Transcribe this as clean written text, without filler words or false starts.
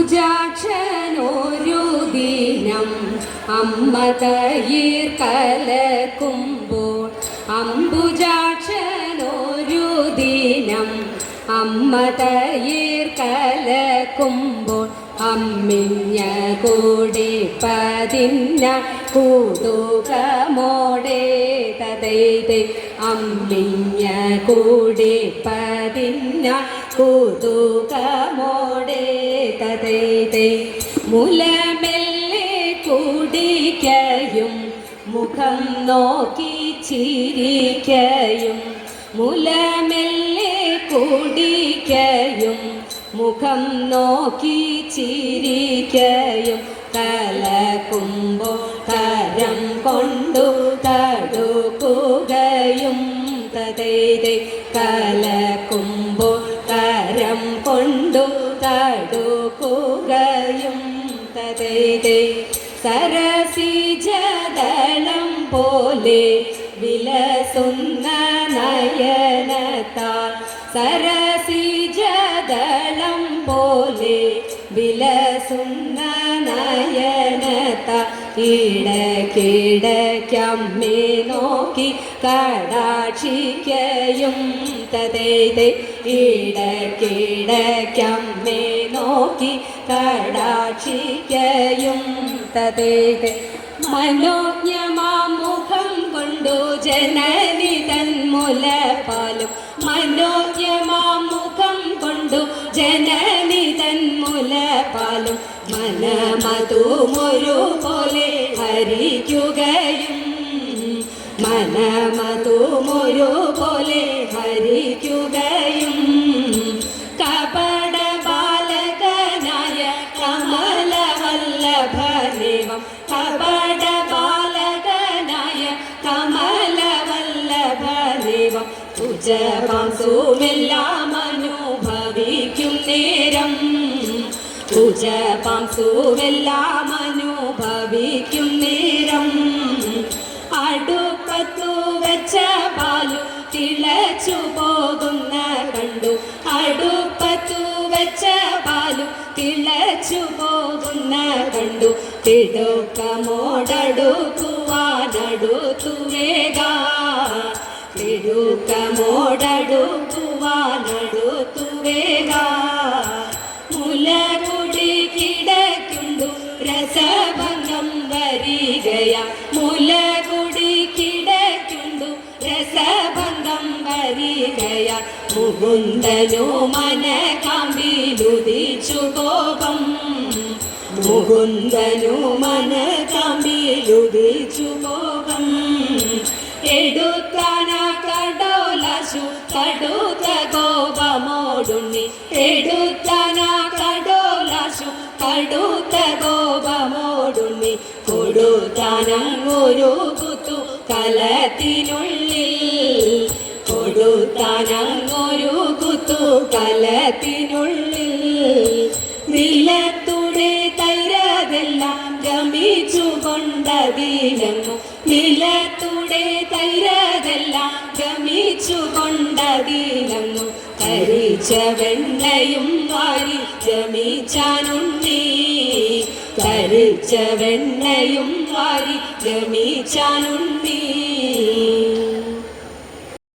അംബുജാക്ഷനൊരു ദിനം അമ്മ തൈർ കലക്കുമ്പോൾ അംബുജാക്ഷനൊരു ദിനം അമ്മ തൈർ കലക്കുമ്പോൾ അമ്മിഞ്ഞ കൂടി പതിഞ്ഞ കൂതുകമോടെ തതൈതൈ അമ്മിഞ്ഞ കൂടി പതിഞ്ഞ കൂതുകമോടെ തതൈതൈ മുലമെല്ലെ കുടിക്കയും മുഖം നോക്കി ചിരിക്കയും മുലമെല്ലെ കുടിക്കയും മുഖം നോക്കി ചിരിക്കയും കലക്കുമ്പോൾ കരം കൊണ്ടു തടുക്കുകയും തതൈതൈ കലക്കുമ്പോൾ കരം കൊണ്ടു തടുക്കുകയും തതൈതൈ സരസിജദളം പോലെ വിലസുന്ന നയനത്താൽ സരസിജദളം പോലെ വിലസുന്ന നയനത്താൽ ഇടയ്ക്കിടയ്ക്കമ്മേ നോക്കി കടാക്ഷിക്കയും തതൈതൈ ഇടയ്ക്കിടയ്ക്കമ്മേ നോക്കി കടാക്ഷിക്കയും തതൈതൈ മനോജ്ഞമാമുഖം കൊണ്ടു ജനനി തന്മുലപാലും മനോജ്ഞമാമുഖം കൊണ്ടു ജനനി തന്മുലപാലും മനമതുമൊരു പോലെ ഹരിക്കുകയും മനമതുമൊരു പോലെ ഹരിക്കുകയും കപട ബാലകനായ കമലവല്ലഭനേവം കപട ബാലകനായ കമലവല്ലഭനേവം തുജപാംസുമെല്ലാം അനുഭവിക്കും നേരം തുജപാംസുമെല്ലാം അനുഭവിക്കും നേരം അടുപ്പത്തു വെച്ച പാലു തിളച്ചു പോകുന്ന കണ്ടു അടുപ്പത്തു വെച്ച പാലു തിളച്ചു പോകുന്ന കണ്ടു തിടുക്കമോടടുക്കുവാനടുത്തു വേഗാ തിടുക്കമോടടുക്കുവാനടുത്തു വേഗാ മുലകുടി കിടക്കുണ്ടു രസഭംഗം വരികയാ മുലകുടി കിടക്കുണ്ടു രസഭംഗം വരികയാ മുകുന്ദനു മനകാമ്പിലുദിച്ചു കോപം മുകുന്ദനു മനകാമ്പിലുദിച്ചു കോപം എടുത്താന കടോലശു കടുത്ത കോപമോടുണ്ണി എടുത്താന കടോലശു കടുത്ത കോപമോടുണ്ണി കൊടുത്താനങ്ങൊരു കുത്തു കലത്തിനുള്ളിൽ കൊടുത്താനങ്ങൊരു കുത്തു കലത്തിനുള്ളിൽ നിലത്തുടെ തൈരതെല്ലാം ഗമിച്ചു കൊണ്ടതിലങ്ങു നിലത്തുടെ തൈരതെല്ലാം ഗമിച്ചു കൊണ്ടതിലങ്ങു കരിച്ച വെണ്ണയും വാരി ഗമിച്ചാനുണ്ണി കരിച്ച വെണ്ണയും വാരി ഗമിച്ചാനുണ്ണി